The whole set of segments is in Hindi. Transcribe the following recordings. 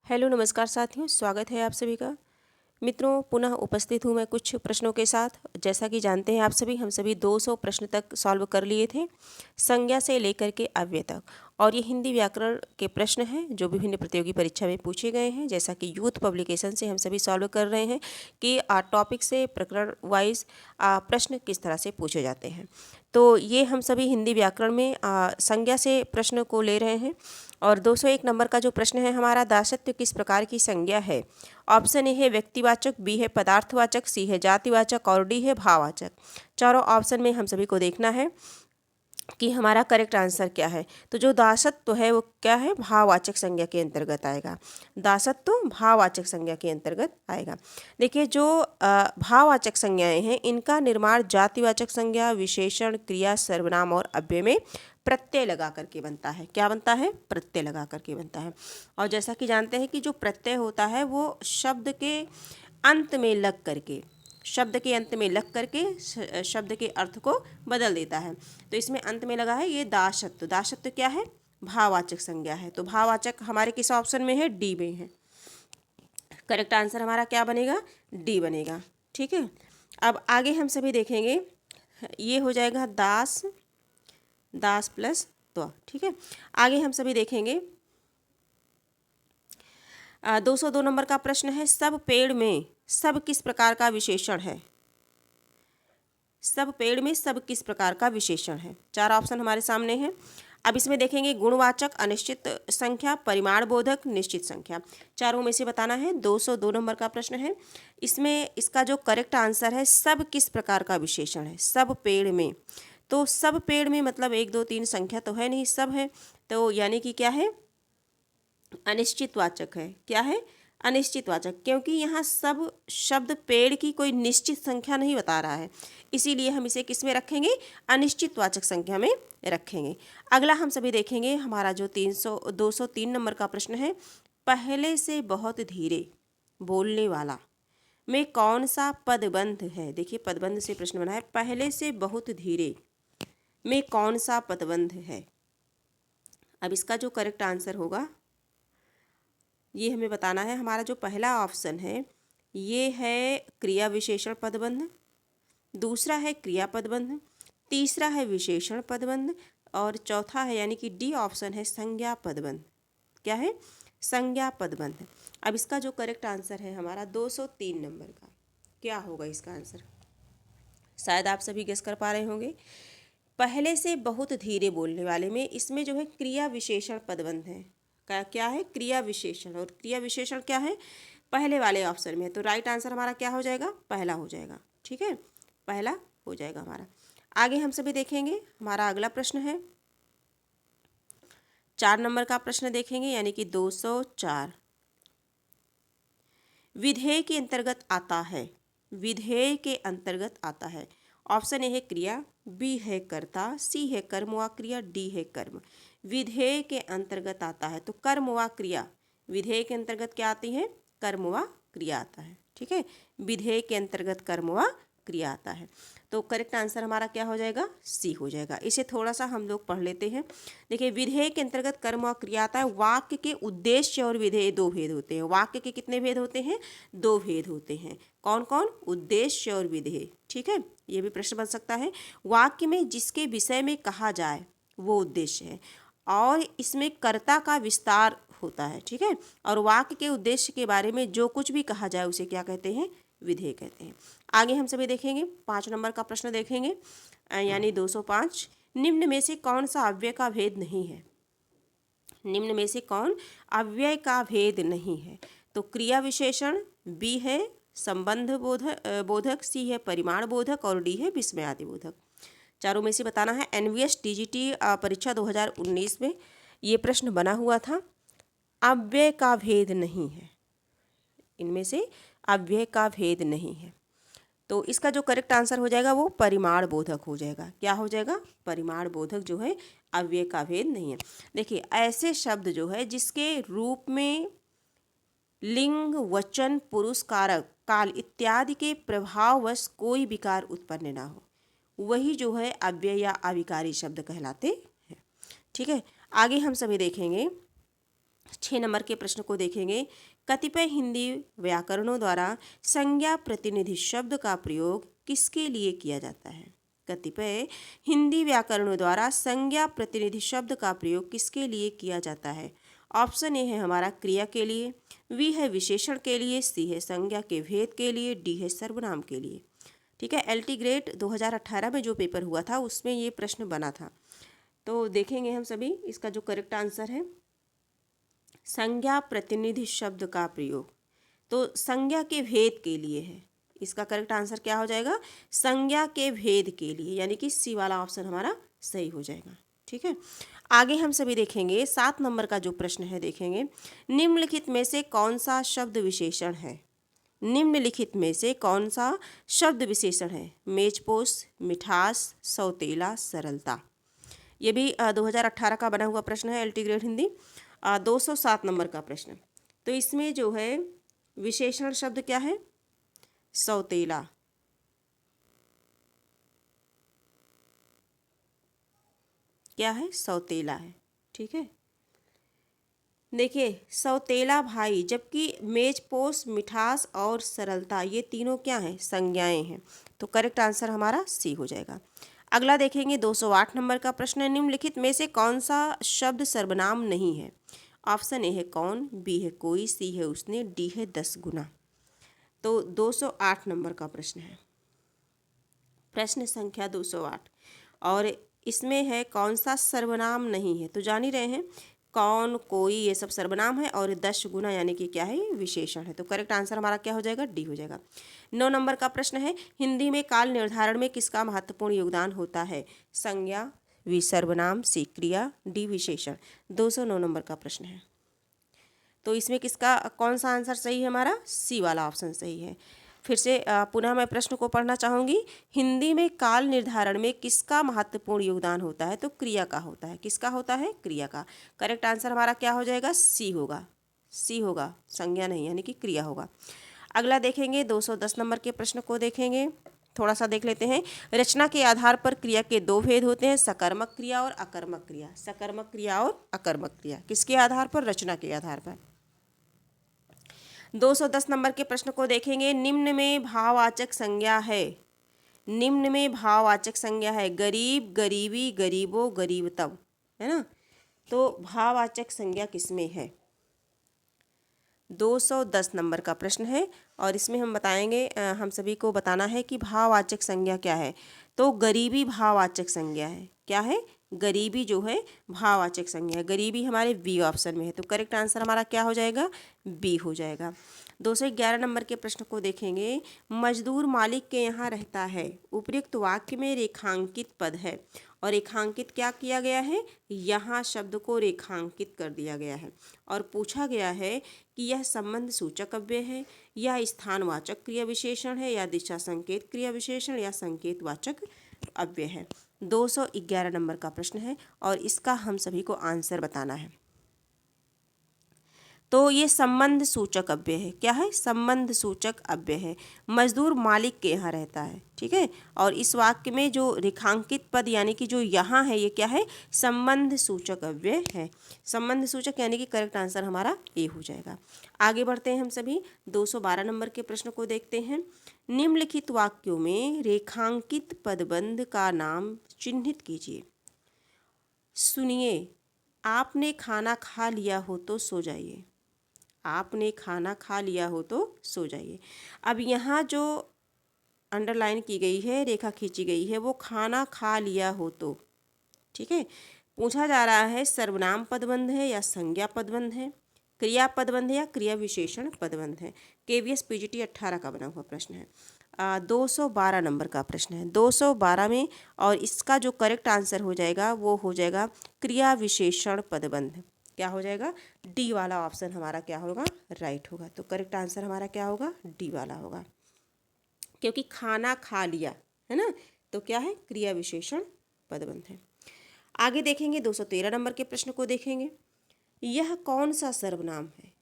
हेलो नमस्कार साथियों, स्वागत है आप सभी का। मित्रों, पुनः उपस्थित हूँ मैं कुछ प्रश्नों के साथ। जैसा कि जानते हैं आप सभी, हम सभी 200 प्रश्न तक सॉल्व कर लिए थे, संज्ञा से लेकर के अव्यय तक। और ये हिंदी व्याकरण के प्रश्न हैं जो विभिन्न प्रतियोगी परीक्षा में पूछे गए हैं। जैसा कि यूथ पब्लिकेशन से हम सभी सॉल्व कर रहे हैं कि टॉपिक से प्रकरण वाइज प्रश्न किस तरह से पूछे जाते हैं। तो ये हम सभी हिंदी व्याकरण में संज्ञा से प्रश्न को ले रहे हैं। और 201 नंबर का जो प्रश्न है हमारा, दासत्व किस प्रकार की संज्ञा है। ऑप्शन ए है व्यक्तिवाचक, बी है पदार्थवाचक, सी है जातिवाचक और डी है भाववाचक। चारों ऑप्शन में हम सभी को देखना है कि हमारा करेक्ट आंसर क्या है। तो जो दासत्व है वो क्या है, भाववाचक संज्ञा के अंतर्गत आएगा। दासत्व भाववाचक संज्ञा के अंतर्गत आएगा। देखिए, जो भाववाचक संज्ञाएं हैं इनका निर्माण जातिवाचक संज्ञा, विशेषण, क्रिया, सर्वनाम और अव्यय में प्रत्यय लगा करके बनता है। क्या बनता है? प्रत्यय लगा करके बनता है। और जैसा कि जानते हैं कि जो प्रत्यय होता है वो शब्द के अंत में लग करके, शब्द के अंत में लग करके शब्द के अर्थ को बदल देता है। तो इसमें अंत में लगा है ये दासत्व। दासत्व क्या है? भाववाचक संज्ञा है। तो भाववाचक हमारे किस ऑप्शन में है? डी में है। करेक्ट आंसर हमारा क्या बनेगा? डी बनेगा। ठीक है, अब आगे हम सभी देखेंगे, ये हो जाएगा दास, दास प्लस त्व। ठीक है, आगे हम सभी देखेंगे 202 नंबर का प्रश्न है, सब पेड़ में सब किस प्रकार का विशेषण है। सब पेड़ में सब किस प्रकार का विशेषण है। चार ऑप्शन हमारे सामने हैं। अब इसमें देखेंगे गुणवाचक, अनिश्चित संख्या, परिमाण बोधक, निश्चित संख्या। चारों में से बताना है। 202 नंबर का प्रश्न है। इसमें इसका जो करेक्ट आंसर है, सब किस प्रकार का विशेषण है। सब पेड़ में, तो सब पेड़ में मतलब 1 2 3 संख्या तो है नहीं, सब है। तो यानी कि क्या है? अनिश्चितवाचक है। क्या है? अनिश्चितवाचक, क्योंकि यहाँ सब शब्द पेड़ की कोई निश्चित संख्या नहीं बता रहा है, इसीलिए हम इसे किस में रखेंगे? अनिश्चितवाचक संख्या में रखेंगे। अगला हम सभी देखेंगे हमारा जो 203 नंबर का प्रश्न है, पहले से बहुत धीरे बोलने वाला में कौन सा पदबंध है। देखिए, पदबंध से प्रश्न बना है, पहले से बहुत धीरे में कौन सा पदबंध है। अब इसका जो करेक्ट आंसर होगा ये हमें बताना है। हमारा जो पहला ऑप्शन है ये है क्रिया विशेषण पदबंध, दूसरा है क्रिया पदबंध, तीसरा है विशेषण पदबंध और चौथा है यानी कि डी ऑप्शन है संज्ञा पदबंध। क्या है? संज्ञा पदबंध। अब इसका जो करेक्ट आंसर है हमारा 203 नंबर का, क्या होगा इसका आंसर? शायद आप सभी गेस कर पा रहे होंगे। पहले से बहुत धीरे बोलने वाले में इसमें जो है क्रिया विशेषण पदबंध है। क्या है? क्रिया विशेषण। और क्रिया विशेषण क्या है? पहले वाले ऑप्शन में है। तो राइट आंसर हमारा क्या हो जाएगा? पहला हो जाएगा। ठीक है, पहला हो जाएगा हमारा। आगे हम सभी देखेंगे हमारा अगला प्रश्न है 4 नंबर का प्रश्न देखेंगे, यानी कि 204। विधेय के अंतर्गत आता है। विधेय के अंतर्गत आता है। ऑप्शन ए है क्रिया, बी है कर्ता, सी है कर्म व क्रिया, डी है कर्म। विधेय के अंतर्गत आता है तो कर्म व क्रिया, विधेय के अंतर्गत क्या आती है? कर्म व क्रिया आता है। ठीक है, विधेय के अंतर्गत कर्म व क्रिया आता है। तो करेक्ट आंसर हमारा क्या हो जाएगा? सी हो जाएगा। इसे थोड़ा सा हम लोग पढ़ लेते हैं। देखिए, विधेय के अंतर्गत कर्म और क्रिया आता है। वाक्य के उद्देश्य और विधेय दो भेद होते हैं। वाक्य के कितने भेद होते हैं? दो भेद होते हैं। कौन कौन? उद्देश्य और विधेय। ठीक है, ये भी प्रश्न बन सकता है। वाक्य में जिसके विषय में कहा जाए वो उद्देश्य है और इसमें कर्ता का विस्तार होता है। ठीक है, और वाक्य के उद्देश्य के बारे में जो कुछ भी कहा जाए उसे क्या कहते हैं? विधेय कहते हैं। आगे हम सभी देखेंगे 5 नंबर का प्रश्न देखेंगे, यानी 205। निम्न में से कौन सा अव्यय का भेद नहीं है। निम्न में से कौन अव्यय का भेद नहीं है। तो क्रिया विशेषण, बी है संबंध बोधक, सी है परिमाण बोधक और डी है विस्मयादि बोधक। चारों में से बताना है। एनवीएस टीजीटी परीक्षा 2019 में ये प्रश्न बना हुआ था। अव्यय का भेद नहीं है, इनमें से अव्यय का भेद नहीं है। तो इसका जो करेक्ट आंसर हो जाएगा वो परिमाण बोधक हो जाएगा। क्या हो जाएगा? परिमाण बोधक जो है अव्यय का भेद नहीं है। देखिए, ऐसे शब्द जो है जिसके रूप में लिंग, वचन, पुरुष, कारक, काल इत्यादि के प्रभाववश कोई विकार उत्पन्न ना हो, वही जो है अव्यय या अविकारी शब्द कहलाते हैं। ठीक है, आगे हम सभी देखेंगे 6 नंबर के प्रश्न को देखेंगे। कतिपय हिंदी व्याकरणों द्वारा संज्ञा प्रतिनिधि शब्द का प्रयोग किसके लिए किया जाता है? कतिपय हिंदी व्याकरणों द्वारा संज्ञा प्रतिनिधि शब्द का प्रयोग किसके लिए किया जाता है? ऑप्शन ए है हमारा क्रिया के लिए, बी है विशेषण के लिए, सी है संज्ञा के भेद के लिए, डी है सर्वनाम के लिए। ठीक है, एलटी ग्रेड 2018 में जो पेपर हुआ था उसमें ये प्रश्न बना था। तो देखेंगे हम सभी इसका जो करेक्ट आंसर है, संज्ञा प्रतिनिधि शब्द का प्रयोग तो संज्ञा के भेद के लिए है। इसका करेक्ट आंसर क्या हो जाएगा? संज्ञा के भेद के लिए, यानी कि सी वाला ऑप्शन हमारा सही हो जाएगा। ठीक है, आगे हम सभी देखेंगे 7 नंबर का जो प्रश्न है, देखेंगे निम्नलिखित में से कौन सा शब्द विशेषण है? निम्नलिखित में से कौन सा शब्द विशेषण है? मेजपोश, मिठास, सौतेला, सरलता। ये भी 2018 का बना हुआ प्रश्न है, एलटी ग्रेड हिंदी 207 नंबर का प्रश्न। तो इसमें जो है विशेषण शब्द क्या है? सौतेला। क्या है? सौतेला है। ठीक है, देखिए सौतेला भाई, जबकि मेजपोश, मिठास और सरलता ये तीनों क्या हैं? संज्ञाएं हैं। तो करेक्ट आंसर हमारा सी हो जाएगा। अगला देखेंगे 208 नंबर का प्रश्न है, निम्नलिखित में से कौन सा शब्द सर्वनाम नहीं है? ऑप्शन ए है कौन, बी है कोई, सी है उसने, डी है 10 गुना। तो 208 नंबर का प्रश्न है, प्रश्न संख्या 208, और इसमें है कौन सा सर्वनाम नहीं है? तो जान ही रहे हैं कौन, कोई, ये सब सर्वनाम है, और 10 गुना यानी कि क्या है? विशेषण है। तो करेक्ट आंसर हमारा क्या हो जाएगा? डी हो जाएगा। 9 नंबर का प्रश्न है, हिंदी में काल निर्धारण में किसका महत्वपूर्ण योगदान होता है? संज्ञा, वि सर्वनाम, सी क्रिया, डी विशेषण। 209 नंबर का प्रश्न है। तो इसमें किसका कौन सा आंसर सही है? हमारा सी वाला ऑप्शन सही है। फिर से पुनः मैं प्रश्न को पढ़ना चाहूँगी। हिंदी में काल निर्धारण में किसका महत्वपूर्ण योगदान होता है? तो क्रिया का होता है। किसका होता है? क्रिया का। करेक्ट आंसर हमारा क्या हो जाएगा? सी होगा। सी होगा, संज्ञा नहीं, यानी कि क्रिया होगा। अगला देखेंगे 210 नंबर के प्रश्न को देखेंगे, थोड़ा सा देख लेते हैं। रचना के आधार पर क्रिया के दो भेद होते हैं, सकर्मक क्रिया और अकर्मक क्रिया। सकर्मक क्रिया और अकर्मक क्रिया किसके आधार पर? रचना के आधार पर। 210 नंबर के प्रश्न को देखेंगे, निम्न में भाववाचक संज्ञा है। निम्न में भाववाचक संज्ञा है गरीब, गरीबी, गरीबो, गरीबतम, है ना? तो भाववाचक संज्ञा किसमें है? 210 नंबर का प्रश्न है, और इसमें हम बताएंगे, हम सभी को बताना है कि भाववाचक संज्ञा क्या है। तो गरीबी भाववाचक संज्ञा है। क्या है? गरीबी जो है भाववाचक संज्ञा है। गरीबी हमारे बी ऑप्शन में है। तो करेक्ट आंसर हमारा क्या हो जाएगा? बी हो जाएगा। 211 नंबर के प्रश्न को देखेंगे, मजदूर मालिक के यहाँ रहता है। उपयुक्त वाक्य में रेखांकित पद है, और रेखांकित क्या किया गया है? यहाँ शब्द को रेखांकित कर दिया गया है, और पूछा गया है कि यह संबंध सूचक अव्यय है, या स्थानवाचक क्रिया विशेषण है, या दिशा संकेत क्रिया विशेषण, या संकेतवाचक अव्यय है। 211 नंबर का प्रश्न है, और इसका हम सभी को आंसर बताना है। तो ये संबंध सूचक अव्यय है। क्या है? संबंध सूचक अव्यय है। मजदूर मालिक के यहाँ रहता है। ठीक है, और इस वाक्य में जो रेखांकित पद यानी कि जो यहाँ है, ये क्या है? संबंध सूचक अव्यय है। संबंध सूचक यानी कि करेक्ट आंसर हमारा ए हो जाएगा। आगे बढ़ते हैं हम सभी 212 नंबर के प्रश्न को देखते हैं। निम्नलिखित वाक्यों में रेखांकित पदबंध का नाम चिन्हित कीजिए। सुनिए, आपने खाना खा लिया हो तो सो जाइए। आपने खाना खा लिया हो तो सो जाइए। अब यहाँ जो अंडरलाइन की गई है, रेखा खींची गई है, वो खाना खा लिया हो तो। ठीक है, पूछा जा रहा है सर्वनाम पदबंध है या संज्ञा पदबंध है, क्रिया पदबंध है या क्रिया विशेषण पदबंध है। KVS PGT 18 का बना हुआ प्रश्न है। 212 नंबर का प्रश्न है, 212 में, और इसका जो करेक्ट आंसर हो जाएगा वो हो जाएगा क्रिया विशेषण पदबंध। क्या हो जाएगा? डी वाला ऑप्शन हमारा क्या होगा? राइट होगा। तो करेक्ट आंसर हमारा क्या होगा? डी वाला होगा, क्योंकि खाना खा लिया है ना, तो क्या है? क्रिया विशेषण पदबंध है। आगे देखेंगे 213 नंबर के प्रश्न को देखेंगे। यह कौन सा सर्वनाम है?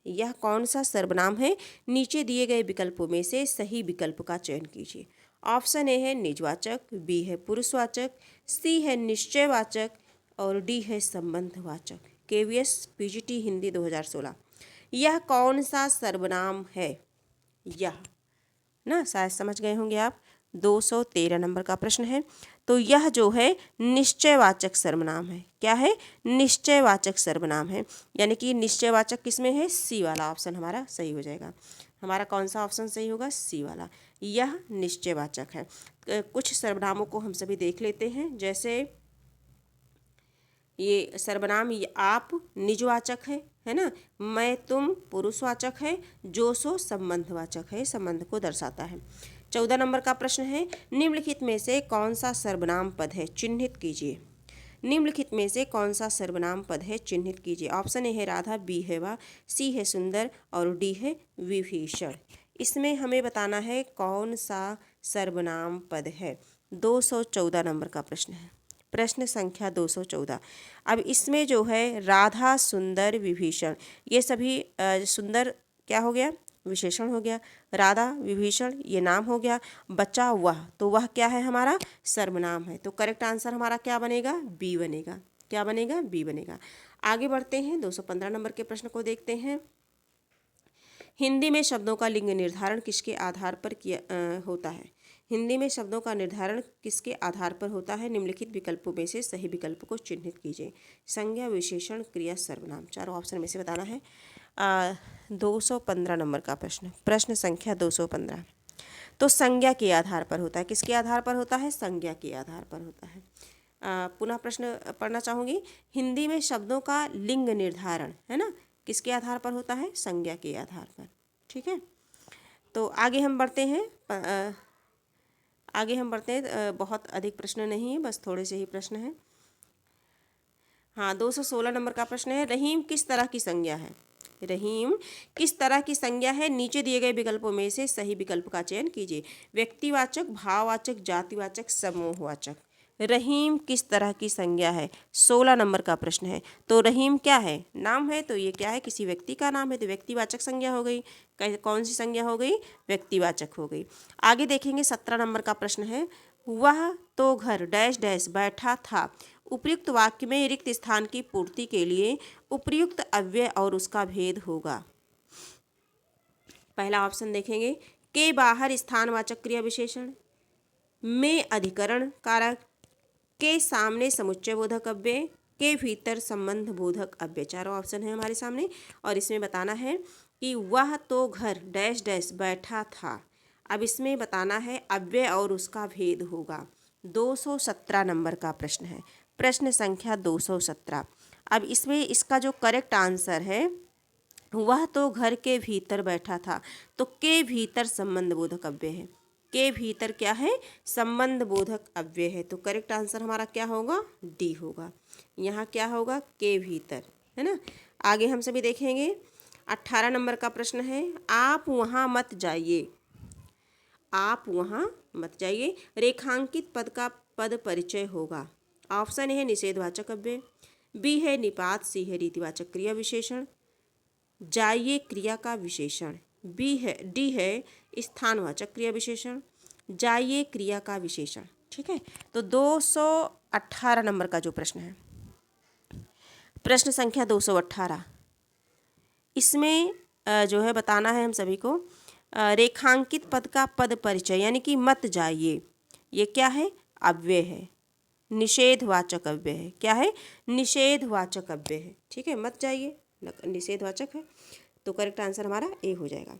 यह कौन सा सर्वनाम है? नीचे दिए गए विकल्पों में से सही विकल्प का चयन कीजिए। ऑप्शन ए है निजवाचक, बी है पुरुषवाचक, सी है निश्चयवाचक, और डी है संबंधवाचक। KVS PGT Hindi 2016। यह कौन सा सर्वनाम है? यह ना शायद समझ गए होंगे आप। 213 नंबर का प्रश्न है। तो यह जो है निश्चयवाचक सर्वनाम है। क्या है? निश्चयवाचक सर्वनाम है। यानी कि निश्चयवाचक किसमें है? सी वाला ऑप्शन हमारा सही हो जाएगा। हमारा कौन सा ऑप्शन सही होगा? सी वाला। यह निश्चयवाचक है। कुछ सर्वनामों को हम सभी देख लेते हैं। जैसे ये सर्वनाम आप निजवाचक है ना। मैं तुम पुरुषवाचक है। जो सो संबंधवाचक है, संबंध को दर्शाता है। 14 नंबर का प्रश्न है, निम्नलिखित में से कौन सा सर्वनाम पद है? चिन्हित कीजिए। निम्नलिखित में से कौन सा सर्वनाम पद है? चिन्हित कीजिए। ऑप्शन ए है राधा, बी है वाह, सी है सुंदर और डी है विभीषण। इसमें हमें बताना है कौन सा सर्वनाम पद है। 214 नंबर का प्रश्न है। प्रश्न संख्या 214। अब इसमें जो है राधा, सुंदर, विभीषण, ये सभी सुंदर क्या हो गया? विशेषण हो गया। राधा, विभीषण ये नाम हो गया। बचा वह, तो वह क्या है? हमारा सर्वनाम है। तो करेक्ट आंसर हमारा क्या बनेगा? बी बनेगा। क्या बनेगा? बी बनेगा। आगे बढ़ते हैं। 215 नंबर के प्रश्न को देखते हैं। हिंदी में शब्दों का लिंग निर्धारण किसके आधार पर होता है? हिंदी में शब्दों का निर्धारण किसके आधार पर होता है? निम्नलिखित विकल्पों में से सही विकल्प को चिन्हित कीजिए। संज्ञा, विशेषण, क्रिया, सर्वनाम। चारों ऑप्शन में से बताना है। 215 नंबर का प्रश्न, प्रश्न संख्या 215। तो संज्ञा के आधार पर होता है। किसके आधार पर होता है? संज्ञा के आधार पर होता है। पुनः प्रश्न पढ़ना चाहूँगी। हिंदी में शब्दों का लिंग निर्धारण है ना किसके आधार पर होता है? संज्ञा के आधार पर। ठीक है। तो आगे हम बढ़ते हैं। बहुत अधिक प्रश्न नहीं है, बस थोड़े से ही प्रश्न हैं। हाँ, 216 नंबर का प्रश्न है, रहीम किस तरह की संज्ञा है? रहीम किस तरह की संज्ञा है? नीचे दिए गए विकल्पों में से सही विकल्प का चयन कीजिए। व्यक्तिवाचक, भाववाचक, जातिवाचक, समूहवाचक। रहीम किस तरह की संज्ञा है? 16 नंबर का प्रश्न है। तो रहीम क्या है? नाम है। तो ये क्या है? किसी व्यक्ति का नाम है, तो व्यक्तिवाचक संज्ञा हो गई। कौन सी संज्ञा हो गई? व्यक्तिवाचक हो गई। आगे देखेंगे। 17 नंबर का प्रश्न है, वह तो घर डैश डैश बैठा था। उपयुक्त वाक्य में रिक्त स्थान की पूर्ति के लिए उपयुक्त अव्यय और उसका भेद होगा। पहला ऑप्शन देखेंगे, के बाहर स्थानवाचक क्रिया विशेषण, में अधिकरण कारक, के सामने समुच्चय बोधक अव्यय, के भीतर संबंध बोधक अव्यय। चारों ऑप्शन है हमारे सामने और इसमें बताना है कि वह तो घर डैश डैश बैठा था। अब इसमें बताना है अव्यय और उसका भेद होगा। 217 नंबर का प्रश्न है, प्रश्न संख्या 217। अब इसमें इसका जो करेक्ट आंसर है, वह तो घर के भीतर बैठा था, तो के भीतर संबंध बोधक अव्यय है। के भीतर क्या है? संबंध बोधक अव्यय है। तो करेक्ट आंसर हमारा क्या होगा? डी होगा। यहाँ क्या होगा? के भीतर, है ना। आगे हम सभी देखेंगे। 18 नंबर का प्रश्न है, आप वहाँ मत जाइए। आप वहाँ मत जाइए रेखांकित पद का पद परिचय होगा। ऑप्शन है निषेधवाचक अव्यय, बी है निपात, सी है रीतिवाचक क्रिया विशेषण, जाइए क्रिया का विशेषण, डी है स्थानवाचक क्रिया विशेषण, जाइए क्रिया का विशेषण। ठीक है। तो 218 नंबर का जो प्रश्न है, प्रश्न संख्या 218, इसमें जो है बताना है हम सभी को रेखांकित पद का पद परिचय, यानी कि मत जाइए, ये क्या है? अव्यय है, निषेधवाचक अव्यय है। क्या है? निषेधवाचक अव्यय है। ठीक है, मत जाइए निषेधवाचक है। तो करेक्ट आंसर हमारा ए हो जाएगा।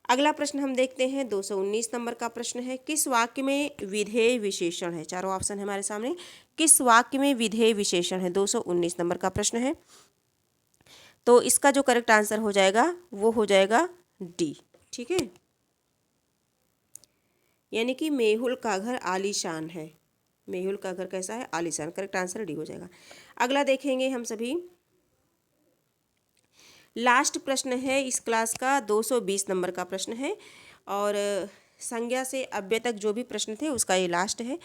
अगला प्रश्न हम देखते हैं। 219 नंबर का प्रश्न है, किस वाक्य में विधेय विशेषण है? चारों ऑप्शन है हमारे सामने। किस वाक्य में विधेय विशेषण है? 219 नंबर का प्रश्न है। तो इसका जो करेक्ट आंसर हो जाएगा वो हो जाएगा डी। ठीक है, यानी कि मेहुल का घर आलीशान है। मेहुल का घर कैसा है? आलीशान। करेक्ट आंसर डी हो जाएगा। अगला देखेंगे हम सभी। लास्ट प्रश्न है इस क्लास का, 220 नंबर का प्रश्न है और संज्ञा से अव्यय तक जो भी प्रश्न थे उसका ये लास्ट है।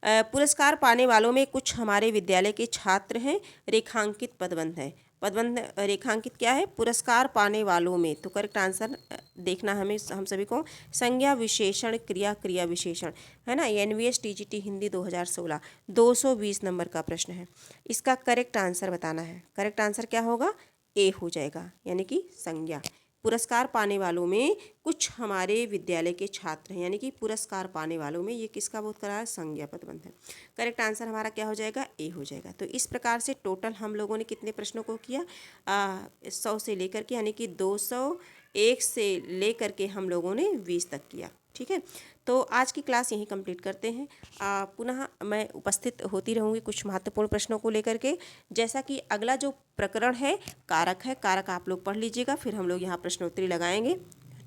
पुरस्कार पाने वालों में कुछ हमारे विद्यालय के छात्र हैं। रेखांकित पदबंध है। पदबंध रेखांकित क्या है? पुरस्कार पाने वालों में। तो करेक्ट आंसर देखना हमें हम सभी को संज्ञा विशेषण क्रिया क्रिया विशेषण है ना। एनवीएस टीजीटी हिंदी 2016 220 नंबर का प्रश्न है। इसका करेक्ट आंसर बताना है। करेक्ट आंसर क्या होगा? ए हो जाएगा, यानी कि संज्ञा। पुरस्कार पाने वालों में कुछ हमारे विद्यालय के छात्र हैं, यानी कि पुरस्कार पाने वालों में ये किसका बोध करा है? संज्ञा पदबंध है। करेक्ट आंसर हमारा क्या हो जाएगा? ए हो जाएगा। तो इस प्रकार से टोटल हम लोगों ने कितने प्रश्नों को किया? 100 से लेकर के, यानी कि 201 से लेकर के हम लोगों ने 20 तक किया। ठीक है, तो आज की क्लास यहीं कंप्लीट करते हैं। पुनः मैं उपस्थित होती रहूँगी कुछ महत्वपूर्ण प्रश्नों को लेकर के। जैसा कि अगला जो प्रकरण है कारक है, कारक आप लोग पढ़ लीजिएगा, फिर हम लोग यहाँ प्रश्नोत्तरी लगाएंगे।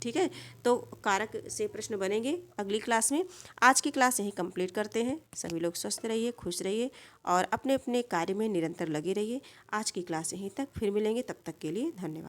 ठीक है, तो कारक से प्रश्न बनेंगे अगली क्लास में। आज की क्लास यहीं कंप्लीट करते हैं। सभी लोग स्वस्थ रहिए, खुश रहिए और अपने अपने कार्य में निरंतर लगे रहिए। आज की क्लास यहीं तक, फिर मिलेंगे, तब तक के लिए धन्यवाद।